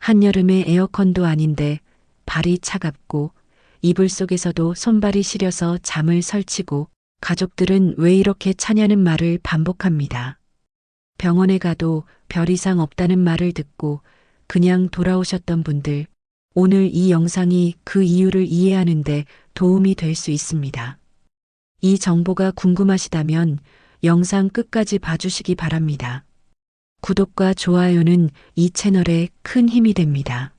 한여름에 에어컨도 아닌데 발이 차갑고 이불 속에서도 손발이 시려서 잠을 설치고 가족들은 왜 이렇게 차냐는 말을 반복합니다. 병원에 가도 별 이상 없다는 말을 듣고 그냥 돌아오셨던 분들, 오늘 이 영상이 그 이유를 이해하는데 도움이 될 수 있습니다. 이 정보가 궁금하시다면 영상 끝까지 봐주시기 바랍니다. 구독과 좋아요는 이 채널에 큰 힘이 됩니다.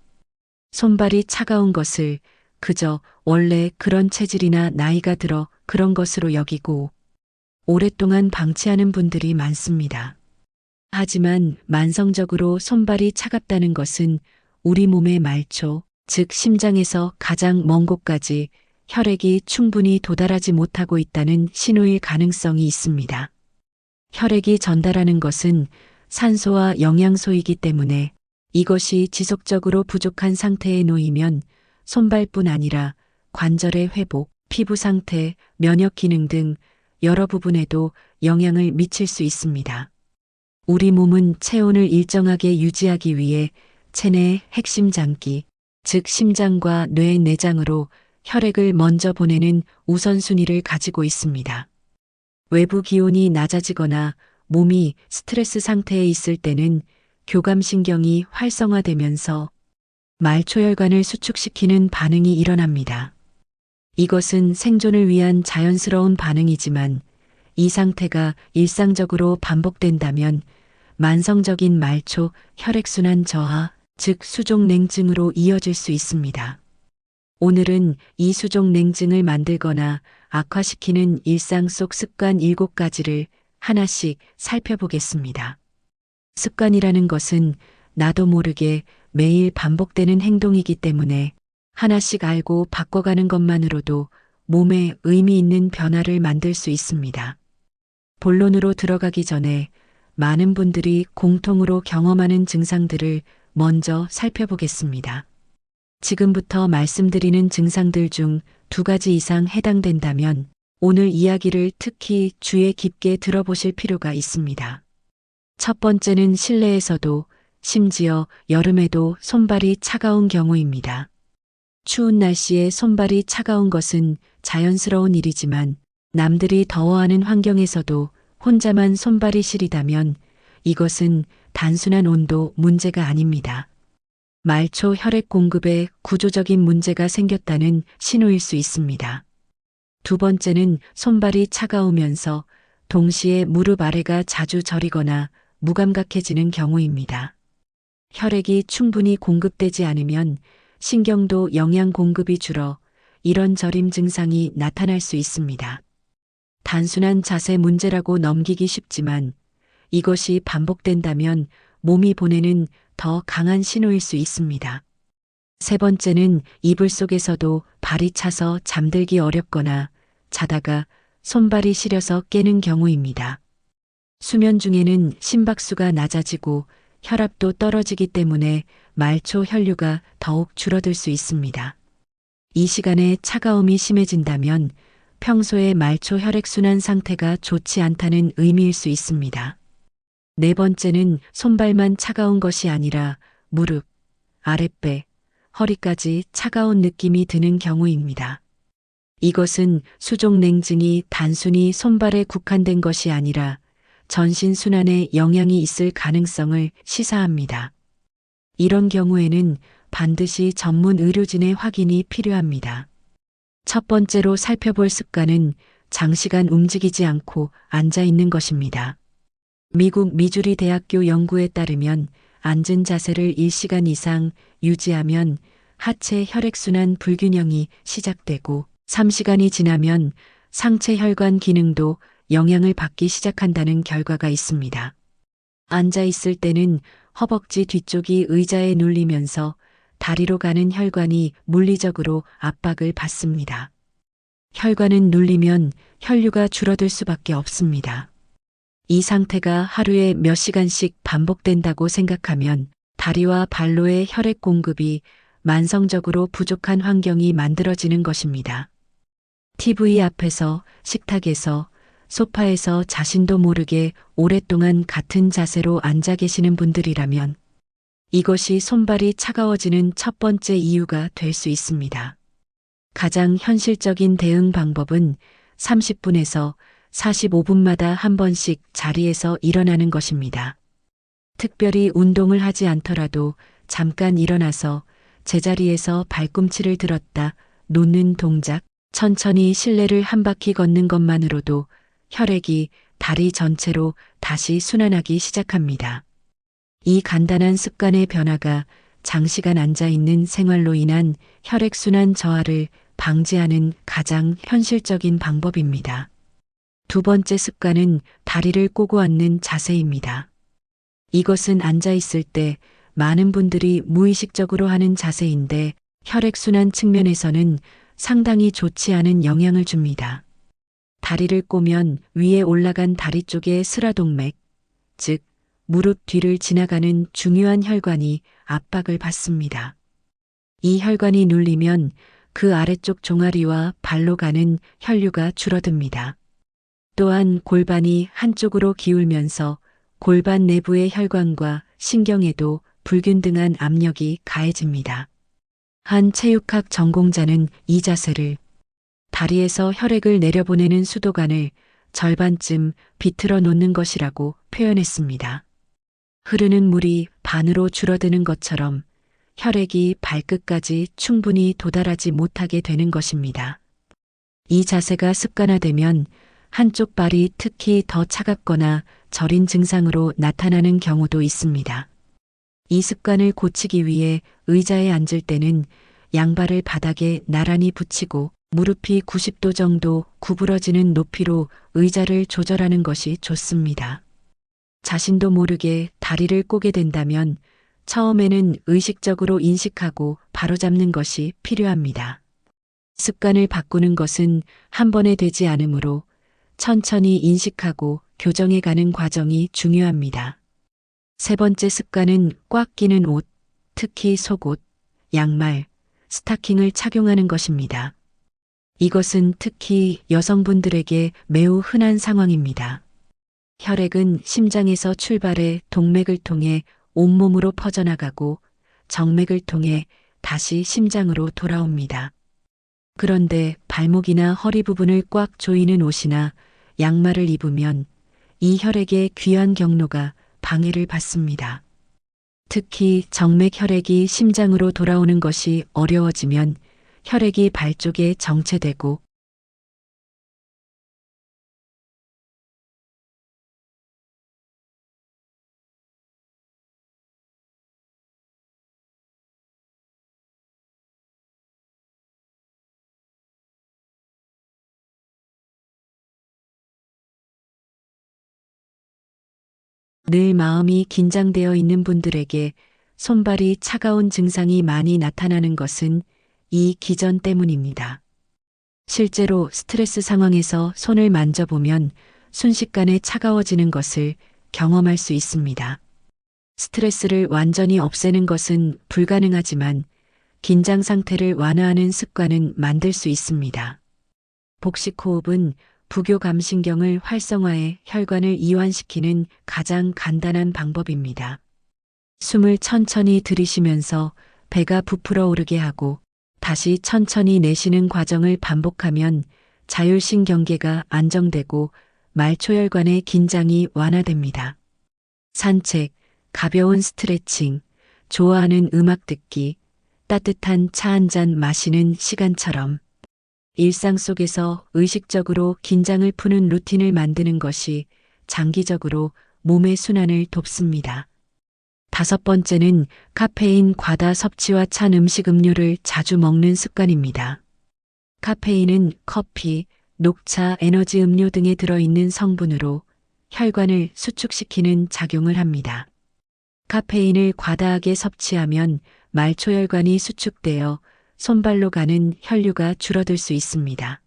손발이 차가운 것을 그저 원래 그런 체질이나 나이가 들어 그런 것으로 여기고 오랫동안 방치하는 분들이 많습니다. 하지만 만성적으로 손발이 차갑다는 것은 우리 몸의 말초, 즉 심장에서 가장 먼 곳까지 혈액이 충분히 도달하지 못하고 있다는 신호일 가능성이 있습니다. 혈액이 전달하는 것은 산소와 영양소이기 때문에 이것이 지속적으로 부족한 상태에 놓이면 손발뿐 아니라 관절의 회복, 피부 상태, 면역 기능 등 여러 부분에도 영향을 미칠 수 있습니다. 우리 몸은 체온을 일정하게 유지하기 위해 체내 핵심 장기, 즉 심장과 뇌 내장으로 혈액을 먼저 보내는 우선순위를 가지고 있습니다. 외부 기온이 낮아지거나 몸이 스트레스 상태에 있을 때는 교감신경이 활성화되면서 말초혈관을 수축시키는 반응이 일어납니다. 이것은 생존을 위한 자연스러운 반응이지만 이 상태가 일상적으로 반복된다면 만성적인 말초 혈액순환 저하, 즉 수족냉증으로 이어질 수 있습니다. 오늘은 이 수족냉증을 만들거나 악화시키는 일상 속 습관 7가지를 하나씩 살펴보겠습니다. 습관이라는 것은 나도 모르게 매일 반복되는 행동이기 때문에 하나씩 알고 바꿔가는 것만으로도 몸에 의미 있는 변화를 만들 수 있습니다. 본론으로 들어가기 전에 많은 분들이 공통으로 경험하는 증상들을 먼저 살펴보겠습니다. 지금부터 말씀드리는 증상들 중 2가지 이상 해당된다면 오늘 이야기를 특히 주의 깊게 들어보실 필요가 있습니다. 첫 번째는 실내에서도 심지어 여름에도 손발이 차가운 경우입니다. 추운 날씨에 손발이 차가운 것은 자연스러운 일이지만 남들이 더워하는 환경에서도 혼자만 손발이 시리다면 이것은 단순한 온도 문제가 아닙니다. 말초 혈액 공급에 구조적인 문제가 생겼다는 신호일 수 있습니다. 두 번째는 손발이 차가우면서 동시에 무릎 아래가 자주 저리거나 무감각해지는 경우입니다. 혈액이 충분히 공급되지 않으면 신경도 영양 공급이 줄어 이런 저림 증상이 나타날 수 있습니다. 단순한 자세 문제라고 넘기기 쉽지만 이것이 반복된다면 몸이 보내는 더 강한 신호일 수 있습니다. 세 번째는 이불 속에서도 발이 차서 잠들기 어렵거나 자다가 손발이 시려서 깨는 경우입니다. 수면 중에는 심박수가 낮아지고 혈압도 떨어지기 때문에 말초 혈류가 더욱 줄어들 수 있습니다. 이 시간에 차가움이 심해진다면 평소에 말초 혈액순환 상태가 좋지 않다는 의미일 수 있습니다. 네 번째는 손발만 차가운 것이 아니라 무릎, 아랫배, 허리까지 차가운 느낌이 드는 경우입니다. 이것은 수족냉증이 단순히 손발에 국한된 것이 아니라 전신 순환에 영향이 있을 가능성을 시사합니다. 이런 경우에는 반드시 전문 의료진의 확인이 필요합니다. 첫 번째로 살펴볼 습관은 장시간 움직이지 않고 앉아 있는 것입니다. 미국 미주리 대학교 연구에 따르면 앉은 자세를 1시간 이상 유지하면 하체 혈액순환 불균형이 시작되고 3시간이 지나면 상체 혈관 기능도 영향을 받기 시작한다는 결과가 있습니다. 앉아 있을 때는 허벅지 뒤쪽이 의자에 눌리면서 다리로 가는 혈관이 물리적으로 압박을 받습니다. 혈관은 눌리면 혈류가 줄어들 수밖에 없습니다. 이 상태가 하루에 몇 시간씩 반복된다고 생각하면 다리와 발로의 혈액 공급이 만성적으로 부족한 환경이 만들어지는 것입니다. TV 앞에서, 식탁에서, 소파에서 자신도 모르게 오랫동안 같은 자세로 앉아 계시는 분들이라면 이것이 손발이 차가워지는 첫 번째 이유가 될 수 있습니다. 가장 현실적인 대응 방법은 30분에서 45분마다 한 번씩 자리에서 일어나는 것입니다. 특별히 운동을 하지 않더라도 잠깐 일어나서 제자리에서 발꿈치를 들었다 놓는 동작, 천천히 실내를 한 바퀴 걷는 것만으로도 혈액이 다리 전체로 다시 순환하기 시작합니다. 이 간단한 습관의 변화가 장시간 앉아 있는 생활로 인한 혈액순환 저하를 방지하는 가장 현실적인 방법입니다. 두 번째 습관은 다리를 꼬고 앉는 자세입니다. 이것은 앉아 있을 때 많은 분들이 무의식적으로 하는 자세인데 혈액순환 측면에서는 상당히 좋지 않은 영향을 줍니다. 다리를 꼬면 위에 올라간 다리 쪽의 스라동맥, 즉 무릎 뒤를 지나가는 중요한 혈관이 압박을 받습니다. 이 혈관이 눌리면 그 아래쪽 종아리와 발로 가는 혈류가 줄어듭니다. 또한 골반이 한쪽으로 기울면서 골반 내부의 혈관과 신경에도 불균등한 압력이 가해집니다. 한 체육학 전공자는 이 자세를 다리에서 혈액을 내려보내는 수도관을 절반쯤 비틀어 놓는 것이라고 표현했습니다. 흐르는 물이 반으로 줄어드는 것처럼 혈액이 발끝까지 충분히 도달하지 못하게 되는 것입니다. 이 자세가 습관화되면 한쪽 발이 특히 더 차갑거나 저린 증상으로 나타나는 경우도 있습니다. 이 습관을 고치기 위해 의자에 앉을 때는 양발을 바닥에 나란히 붙이고 무릎이 90도 정도 구부러지는 높이로 의자를 조절하는 것이 좋습니다. 자신도 모르게 다리를 꼬게 된다면 처음에는 의식적으로 인식하고 바로잡는 것이 필요합니다. 습관을 바꾸는 것은 한 번에 되지 않으므로 천천히 인식하고 교정해 가는 과정이 중요합니다. 세 번째 습관은 꽉 끼는 옷, 특히 속옷, 양말, 스타킹을 착용하는 것입니다. 이것은 특히 여성분들에게 매우 흔한 상황입니다. 혈액은 심장에서 출발해 동맥을 통해 온몸으로 퍼져나가고 정맥을 통해 다시 심장으로 돌아옵니다. 그런데 발목이나 허리 부분을 꽉 조이는 옷이나 양말을 입으면 이 혈액의 귀환 경로가 방해를 받습니다. 특히 정맥 혈액이 심장으로 돌아오는 것이 어려워지면 혈액이 발 쪽에 정체되고 늘 마음이 긴장되어 있는 분들에게 손발이 차가운 증상이 많이 나타나는 것은 이 기전 때문입니다. 실제로 스트레스 상황에서 손을 만져보면 순식간에 차가워지는 것을 경험할 수 있습니다. 스트레스를 완전히 없애는 것은 불가능하지만 긴장 상태를 완화하는 습관은 만들 수 있습니다. 복식 호흡은 부교감신경을 활성화해 혈관을 이완시키는 가장 간단한 방법입니다. 숨을 천천히 들이쉬면서 배가 부풀어 오르게 하고 다시 천천히 내쉬는 과정을 반복하면 자율신경계가 안정되고 말초혈관의 긴장이 완화됩니다. 산책, 가벼운 스트레칭, 좋아하는 음악 듣기, 따뜻한 차 한 잔 마시는 시간처럼 일상 속에서 의식적으로 긴장을 푸는 루틴을 만드는 것이 장기적으로 몸의 순환을 돕습니다. 다섯 번째는 카페인 과다 섭취와 찬 음식 음료를 자주 먹는 습관입니다. 카페인은 커피, 녹차, 에너지 음료 등에 들어있는 성분으로 혈관을 수축시키는 작용을 합니다. 카페인을 과다하게 섭취하면 말초혈관이 수축되어 손발로 가는 혈류가 줄어들 수 있습니다.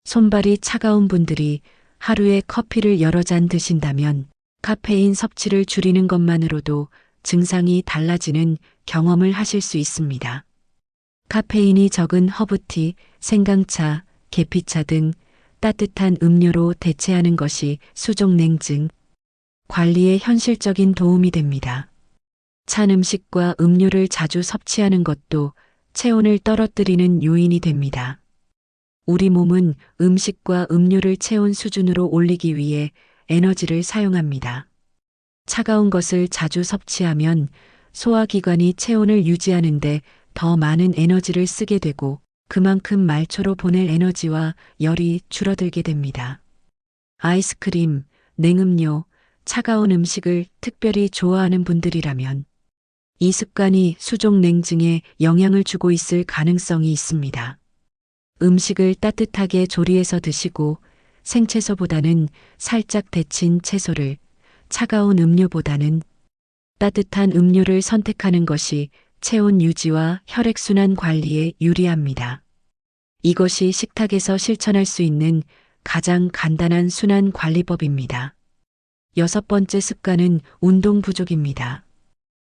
손발이 차가운 분들이 하루에 커피를 여러 잔 드신다면 카페인 섭취를 줄이는 것만으로도 증상이 달라지는 경험을 하실 수 있습니다. 카페인이 적은 허브티, 생강차, 계피차 등 따뜻한 음료로 대체하는 것이 수족냉증 관리에 현실적인 도움이 됩니다. 찬 음식과 음료를 자주 섭취하는 것도 체온을 떨어뜨리는 요인이 됩니다. 우리 몸은 음식과 음료를 체온 수준으로 올리기 위해 에너지를 사용합니다. 차가운 것을 자주 섭취하면 소화기관이 체온을 유지하는데 더 많은 에너지를 쓰게 되고 그만큼 말초로 보낼 에너지와 열이 줄어들게 됩니다. 아이스크림, 냉음료, 차가운 음식을 특별히 좋아하는 분들이라면 이 습관이 수족 냉증에 영향을 주고 있을 가능성이 있습니다. 음식을 따뜻하게 조리해서 드시고 생채소보다는 살짝 데친 채소를, 차가운 음료보다는 따뜻한 음료를 선택하는 것이 체온 유지와 혈액순환 관리에 유리합니다. 이것이 식탁에서 실천할 수 있는 가장 간단한 순환 관리법입니다. 6번째 습관은 운동 부족입니다.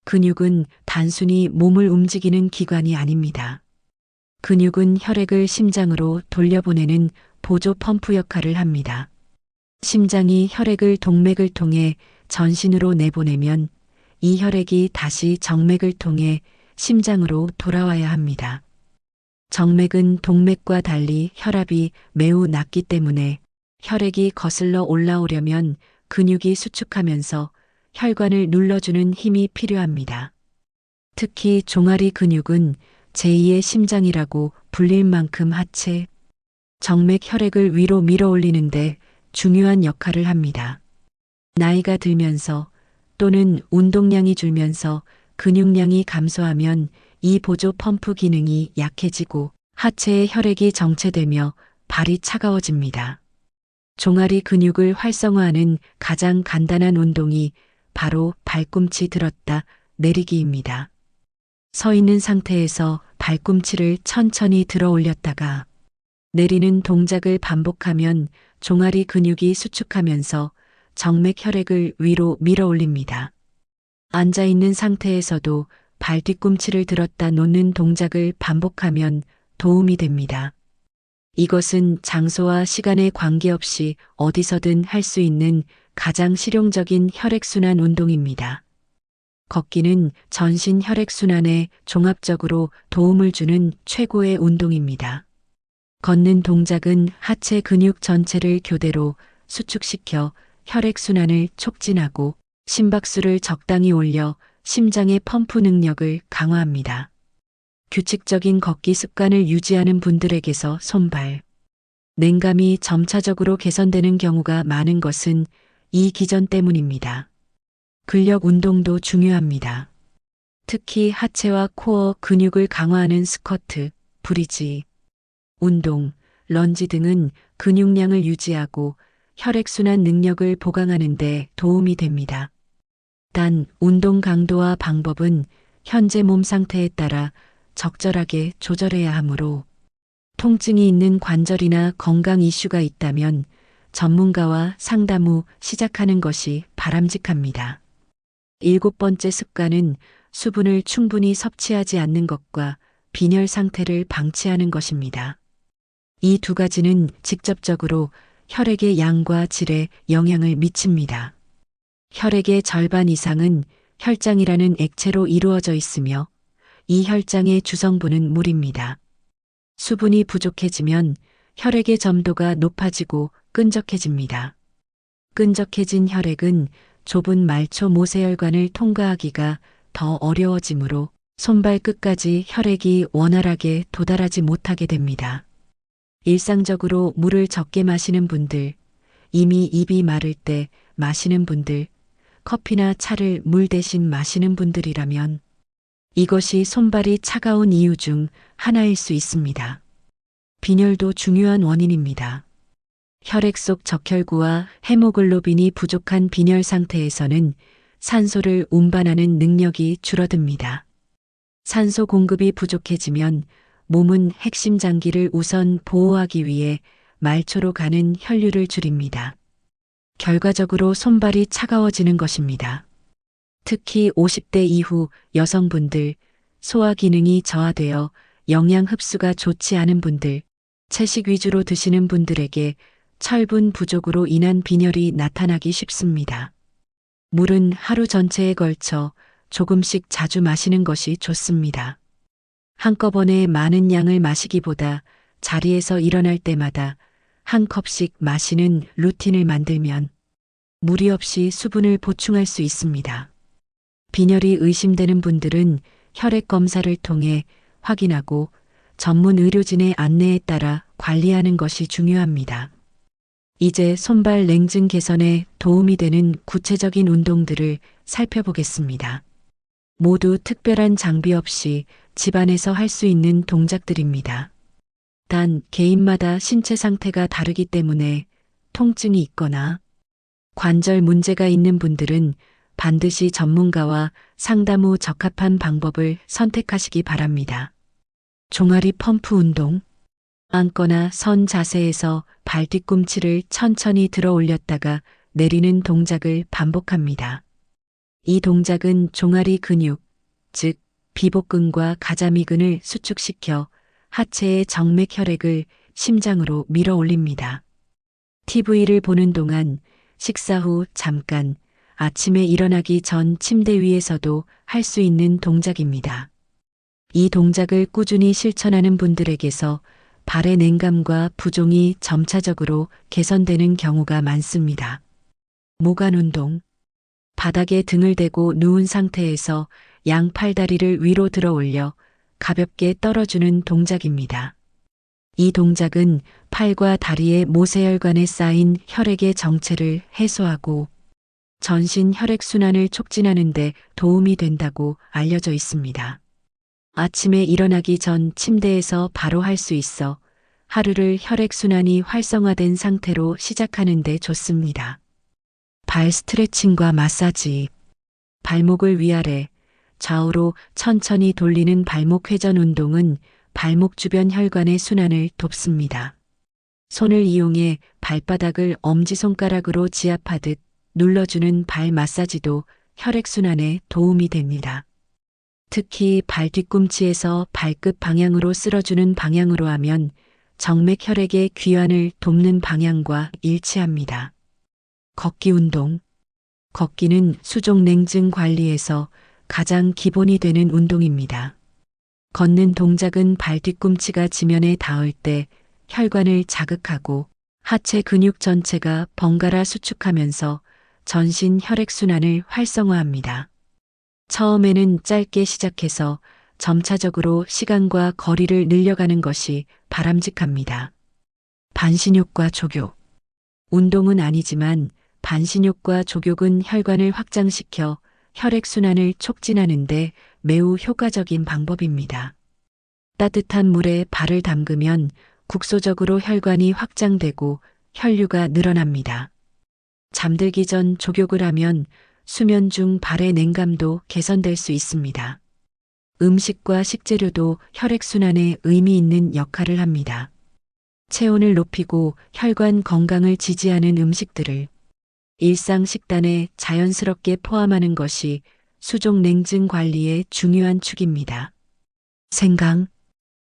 근육은 단순히 몸을 움직이는 기관이 아닙니다. 근육은 혈액을 심장으로 돌려보내는 보조 펌프 역할을 합니다. 심장이 혈액을 동맥을 통해 전신으로 내보내면 이 혈액이 다시 정맥을 통해 심장으로 돌아와야 합니다. 정맥은 동맥과 달리 혈압이 매우 낮기 때문에 혈액이 거슬러 올라오려면 근육이 수축하면서 혈관을 눌러주는 힘이 필요합니다. 특히 종아리 근육은 제2의 심장이라고 불릴 만큼 하체, 정맥 혈액을 위로 밀어 올리는데 중요한 역할을 합니다. 나이가 들면서 또는 운동량이 줄면서 근육량이 감소하면 이 보조 펌프 기능이 약해지고 하체의 혈액이 정체되며 발이 차가워집니다. 종아리 근육을 활성화하는 가장 간단한 운동이 바로 발꿈치 들었다 내리기입니다. 서 있는 상태에서 발꿈치를 천천히 들어 올렸다가 내리는 동작을 반복하면 종아리 근육이 수축하면서 정맥 혈액을 위로 밀어 올립니다. 앉아 있는 상태에서도 발 뒤꿈치를 들었다 놓는 동작을 반복하면 도움이 됩니다. 이것은 장소와 시간에 관계없이 어디서든 할 수 있는 가장 실용적인 혈액순환 운동입니다. 걷기는 전신 혈액순환에 종합적으로 도움을 주는 최고의 운동입니다. 걷는 동작은 하체 근육 전체를 교대로 수축시켜 혈액순환을 촉진하고 심박수를 적당히 올려 심장의 펌프 능력을 강화합니다. 규칙적인 걷기 습관을 유지하는 분들에게서 손발, 냉감이 점차적으로 개선되는 경우가 많은 것은 이 기전 때문입니다. 근력 운동도 중요합니다. 특히 하체와 코어 근육을 강화하는 스쿼트, 브리지, 운동, 런지 등은 근육량을 유지하고 혈액순환 능력을 보강하는 데 도움이 됩니다. 단, 운동 강도와 방법은 현재 몸 상태에 따라 적절하게 조절해야 하므로 통증이 있는 관절이나 건강 이슈가 있다면 전문가와 상담 후 시작하는 것이 바람직합니다. 7번째 습관은 수분을 충분히 섭취하지 않는 것과 빈혈 상태를 방치하는 것입니다. 이 두 가지는 직접적으로 혈액의 양과 질에 영향을 미칩니다. 혈액의 절반 이상은 혈장이라는 액체로 이루어져 있으며 이 혈장의 주성분은 물입니다. 수분이 부족해지면 혈액의 점도가 높아지고 끈적해집니다. 끈적해진 혈액은 좁은 말초 모세혈관을 통과하기가 더 어려워지므로 손발 끝까지 혈액이 원활하게 도달하지 못하게 됩니다. 일상적으로 물을 적게 마시는 분들, 이미 입이 마를 때 마시는 분들, 커피나 차를 물 대신 마시는 분들이라면 이것이 손발이 차가운 이유 중 하나일 수 있습니다. 빈혈도 중요한 원인입니다. 혈액 속 적혈구와 헤모글로빈이 부족한 빈혈 상태에서는 산소를 운반하는 능력이 줄어듭니다. 산소 공급이 부족해지면 몸은 핵심 장기를 우선 보호하기 위해 말초로 가는 혈류를 줄입니다. 결과적으로 손발이 차가워지는 것입니다. 특히 50대 이후 여성분들, 소화 기능이 저하되어 영양 흡수가 좋지 않은 분들, 채식 위주로 드시는 분들에게 철분 부족으로 인한 빈혈이 나타나기 쉽습니다. 물은 하루 전체에 걸쳐 조금씩 자주 마시는 것이 좋습니다. 한꺼번에 많은 양을 마시기보다 자리에서 일어날 때마다 한 컵씩 마시는 루틴을 만들면 무리 없이 수분을 보충할 수 있습니다. 빈혈이 의심되는 분들은 혈액 검사를 통해 확인하고 전문 의료진의 안내에 따라 관리하는 것이 중요합니다. 이제 손발 냉증 개선에 도움이 되는 구체적인 운동들을 살펴보겠습니다. 모두 특별한 장비 없이 집안에서 할 수 있는 동작들입니다. 단 개인마다 신체 상태가 다르기 때문에 통증이 있거나 관절 문제가 있는 분들은 반드시 전문가와 상담 후 적합한 방법을 선택하시기 바랍니다. 종아리 펌프 운동. 앉거나 선 자세에서 발 뒤꿈치를 천천히 들어 올렸다가 내리는 동작을 반복합니다. 이 동작은 종아리 근육, 즉 비복근과 가자미근을 수축시켜 하체의 정맥 혈액을 심장으로 밀어 올립니다. TV를 보는 동안, 식사 후 잠깐, 아침에 일어나기 전 침대 위에서도 할 수 있는 동작입니다. 이 동작을 꾸준히 실천하는 분들에게서 발의 냉감과 부종이 점차적으로 개선되는 경우가 많습니다. 모관 운동. 바닥에 등을 대고 누운 상태에서 양 팔다리를 위로 들어 올려 가볍게 떨어주는 동작입니다. 이 동작은 팔과 다리의 모세혈관에 쌓인 혈액의 정체를 해소하고 전신 혈액순환을 촉진하는 데 도움이 된다고 알려져 있습니다. 아침에 일어나기 전 침대에서 바로 할 수 있어 하루를 혈액순환이 활성화된 상태로 시작하는 데 좋습니다. 발 스트레칭과 마사지. 발목을 위아래, 좌우로 천천히 돌리는 발목 회전 운동은 발목 주변 혈관의 순환을 돕습니다. 손을 이용해 발바닥을 엄지손가락으로 지압하듯 눌러주는 발 마사지도 혈액순환에 도움이 됩니다. 특히 발 뒤꿈치에서 발끝 방향으로 쓸어주는 방향으로 하면 정맥 혈액의 귀환을 돕는 방향과 일치합니다. 걷기 운동. 걷기는 수족 냉증 관리에서 가장 기본이 되는 운동입니다. 걷는 동작은 발 뒤꿈치가 지면에 닿을 때 혈관을 자극하고 하체 근육 전체가 번갈아 수축하면서 전신 혈액순환을 활성화합니다. 처음에는 짧게 시작해서 점차적으로 시간과 거리를 늘려가는 것이 바람직합니다. 반신욕과 족욕. 운동은 아니지만 반신욕과 족욕은 혈관을 확장시켜 혈액순환을 촉진하는 데 매우 효과적인 방법입니다. 따뜻한 물에 발을 담그면 국소적으로 혈관이 확장되고 혈류가 늘어납니다. 잠들기 전 족욕을 하면 수면 중 발의 냉감도 개선될 수 있습니다. 음식과 식재료도 혈액순환에 의미 있는 역할을 합니다. 체온을 높이고 혈관 건강을 지지하는 음식들을 일상 식단에 자연스럽게 포함하는 것이 수족 냉증 관리의 중요한 축입니다. 생강.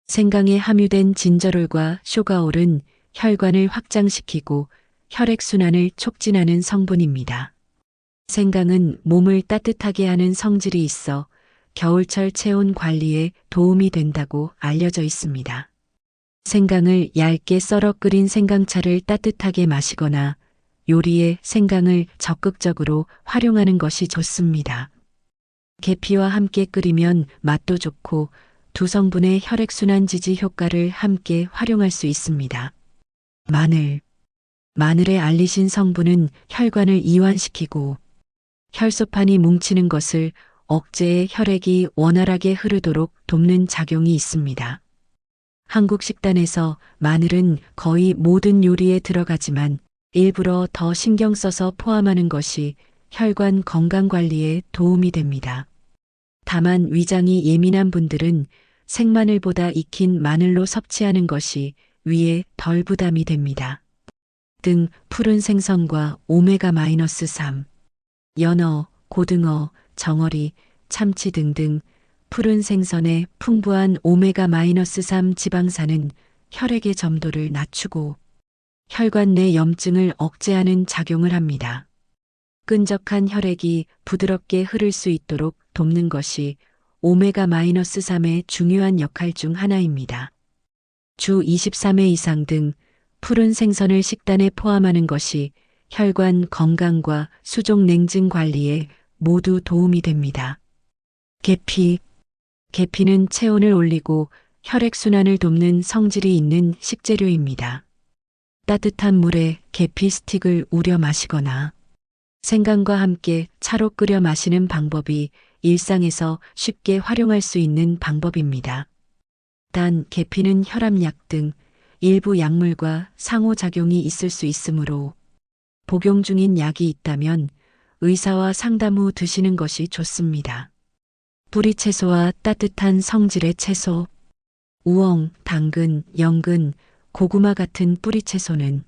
생강에 함유된 진저롤과 쇼가올은 혈관을 확장시키고 혈액순환을 촉진하는 성분입니다. 생강은 몸을 따뜻하게 하는 성질이 있어 겨울철 체온 관리에 도움이 된다고 알려져 있습니다. 생강을 얇게 썰어 끓인 생강차를 따뜻하게 마시거나 요리에 생강을 적극적으로 활용하는 것이 좋습니다. 계피와 함께 끓이면 맛도 좋고 두 성분의 혈액순환 지지 효과를 함께 활용할 수 있습니다. 마늘. 마늘의 알리신 성분은 혈관을 이완시키고 혈소판이 뭉치는 것을 억제해 혈액이 원활하게 흐르도록 돕는 작용이 있습니다. 한국 식단에서 마늘은 거의 모든 요리에 들어가지만 일부러 더 신경 써서 포함하는 것이 혈관 건강 관리에 도움이 됩니다. 다만 위장이 예민한 분들은 생마늘보다 익힌 마늘로 섭취하는 것이 위에 덜 부담이 됩니다. 등 푸른 생선과 오메가-3, 연어, 고등어, 정어리, 참치 등등 푸른 생선의 풍부한 오메가-3 지방산은 혈액의 점도를 낮추고 혈관 내 염증을 억제하는 작용을 합니다. 끈적한 혈액이 부드럽게 흐를 수 있도록 돕는 것이 오메가-3의 중요한 역할 중 하나입니다. 주 23회 이상 등 푸른 생선을 식단에 포함하는 것이 혈관 건강과 수족 냉증 관리에 모두 도움이 됩니다. 계피. 계피는 체온을 올리고 혈액순환을 돕는 성질이 있는 식재료입니다. 따뜻한 물에 계피 스틱을 우려 마시거나 생강과 함께 차로 끓여 마시는 방법이 일상에서 쉽게 활용할 수 있는 방법입니다. 단 계피는 혈압약 등 일부 약물과 상호작용이 있을 수 있으므로 복용 중인 약이 있다면 의사와 상담 후 드시는 것이 좋습니다. 뿌리채소와 따뜻한 성질의 채소. 우엉, 당근, 연근, 고구마 같은 뿌리채소는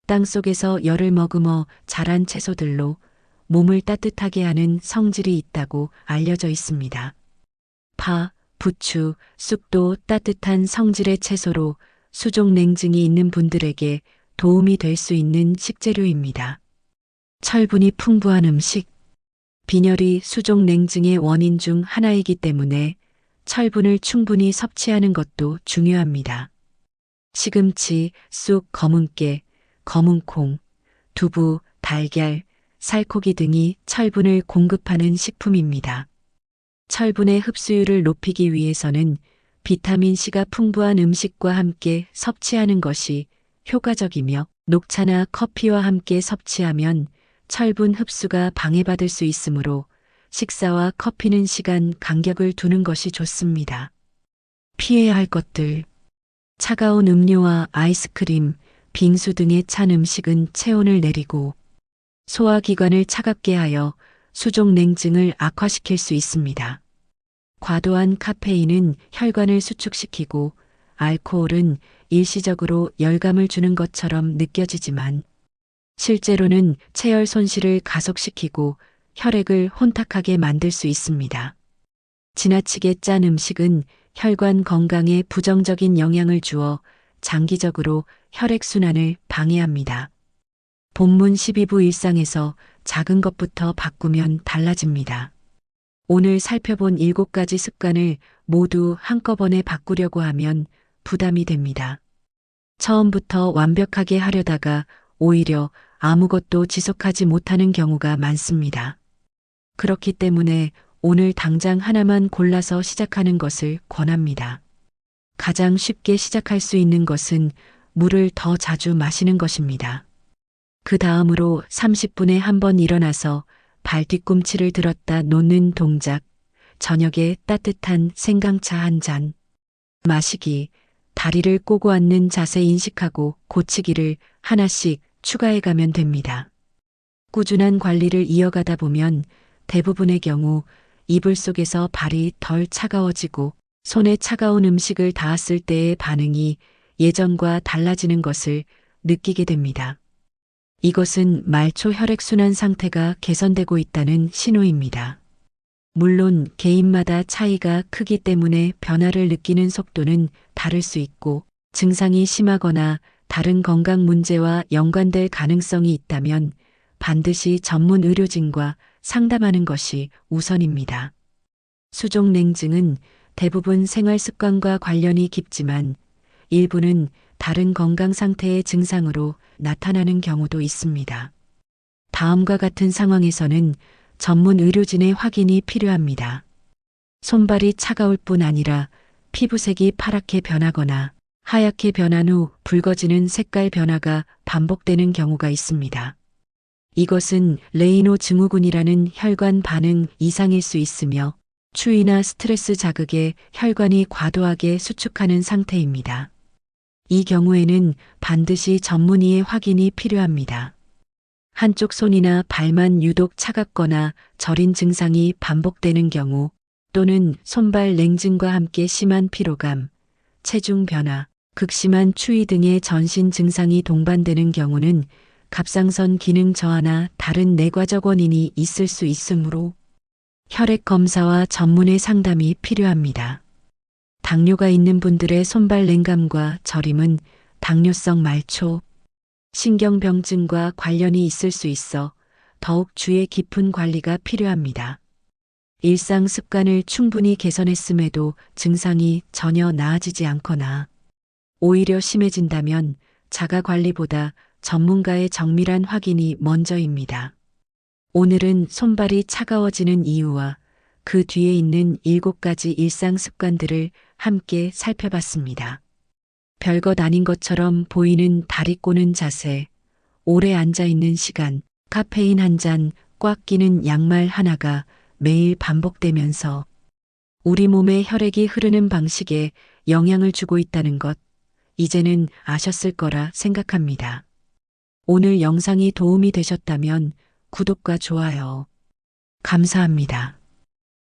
땅속에서 열을 머금어 자란 채소들로 몸을 따뜻하게 하는 성질이 있다고 알려져 있습니다. 파, 부추, 쑥도 따뜻한 성질의 채소로 수족 냉증이 있는 분들에게 도움이 될 수 있는 식재료입니다. 철분이 풍부한 음식. 빈혈이 수족 냉증의 원인 중 하나이기 때문에 철분을 충분히 섭취하는 것도 중요합니다. 시금치, 쑥, 검은깨, 검은콩, 두부, 달걀, 살코기 등이 철분을 공급하는 식품입니다. 철분의 흡수율을 높이기 위해서는 비타민C가 풍부한 음식과 함께 섭취하는 것이 효과적이며 녹차나 커피와 함께 섭취하면 철분 흡수가 방해받을 수 있으므로 식사와 커피는 시간 간격을 두는 것이 좋습니다. 피해야 할 것들. 차가운 음료와 아이스크림, 빙수 등의 찬 음식은 체온을 내리고 소화기관을 차갑게 하여 수족 냉증을 악화시킬 수 있습니다. 과도한 카페인은 혈관을 수축시키고 알코올은 일시적으로 열감을 주는 것처럼 느껴지지만 실제로는 체열 손실을 가속시키고 혈액을 혼탁하게 만들 수 있습니다. 지나치게 짠 음식은 혈관 건강에 부정적인 영향을 주어 장기적으로 혈액순환을 방해합니다. 본문 12부 일상에서 작은 것부터 바꾸면 달라집니다. 오늘 살펴본 7가지 습관을 모두 한꺼번에 바꾸려고 하면 부담이 됩니다. 처음부터 완벽하게 하려다가 오히려 아무것도 지속하지 못하는 경우가 많습니다. 그렇기 때문에 오늘 당장 하나만 골라서 시작하는 것을 권합니다. 가장 쉽게 시작할 수 있는 것은 물을 더 자주 마시는 것입니다. 그 다음으로 30분에 한 번 일어나서 발 뒤꿈치를 들었다 놓는 동작, 저녁에 따뜻한 생강차 한 잔 마시기, 다리를 꼬고 앉는 자세 인식하고 고치기를 하나씩 추가해 가면 됩니다. 꾸준한 관리를 이어가다 보면 대부분의 경우 이불 속에서 발이 덜 차가워지고 손에 차가운 음식을 닿았을 때의 반응이 예전과 달라지는 것을 느끼게 됩니다. 이것은 말초 혈액순환 상태가 개선되고 있다는 신호입니다. 물론 개인마다 차이가 크기 때문에 변화를 느끼는 속도는 다를 수 있고 증상이 심하거나 다른 건강 문제와 연관될 가능성이 있다면 반드시 전문 의료진과 상담하는 것이 우선입니다. 수족 냉증은 대부분 생활 습관과 관련이 깊지만 일부는 다른 건강 상태의 증상으로 나타나는 경우도 있습니다. 다음과 같은 상황에서는 전문 의료진의 확인이 필요합니다. 손발이 차가울 뿐 아니라 피부색이 파랗게 변하거나 하얗게 변한 후 붉어지는 색깔 변화가 반복되는 경우가 있습니다. 이것은 레이노 증후군이라는 혈관 반응 이상일 수 있으며 추위나 스트레스 자극에 혈관이 과도하게 수축하는 상태입니다. 이 경우에는 반드시 전문의의 확인이 필요합니다. 한쪽 손이나 발만 유독 차갑거나 저린 증상이 반복되는 경우 또는 손발 냉증과 함께 심한 피로감, 체중 변화, 극심한 추위 등의 전신 증상이 동반되는 경우는 갑상선 기능 저하나 다른 내과적 원인이 있을 수 있으므로 혈액 검사와 전문의 상담이 필요합니다. 당뇨가 있는 분들의 손발 냉감과 저림은 당뇨성 말초, 신경병증과 관련이 있을 수 있어 더욱 주의 깊은 관리가 필요합니다. 일상 습관을 충분히 개선했음에도 증상이 전혀 나아지지 않거나 오히려 심해진다면 자가 관리보다 전문가의 정밀한 확인이 먼저입니다. 오늘은 손발이 차가워지는 이유와 그 뒤에 있는 7가지 일상 습관들을 함께 살펴봤습니다. 별것 아닌 것처럼 보이는 다리 꼬는 자세, 오래 앉아 있는 시간, 카페인 한 잔, 꽉 끼는 양말 하나가 매일 반복되면서 우리 몸의 혈액이 흐르는 방식에 영향을 주고 있다는 것, 이제는 아셨을 거라 생각합니다. 오늘 영상이 도움이 되셨다면 구독과 좋아요. 감사합니다.